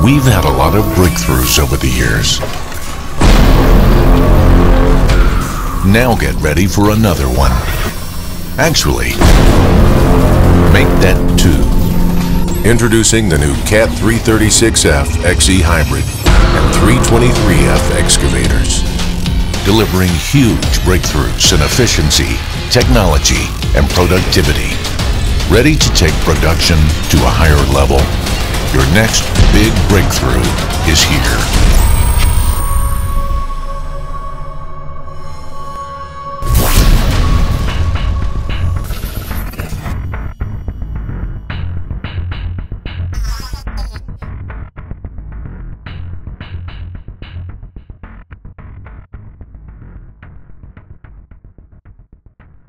We've had a lot of breakthroughs over the years. Now get ready for another one. Actually, make that two. Introducing the new Cat 336F XE Hybrid and 323F excavators. Delivering huge breakthroughs in efficiency, technology, and productivity. Ready to take production to a higher level? Your next big breakthrough is here.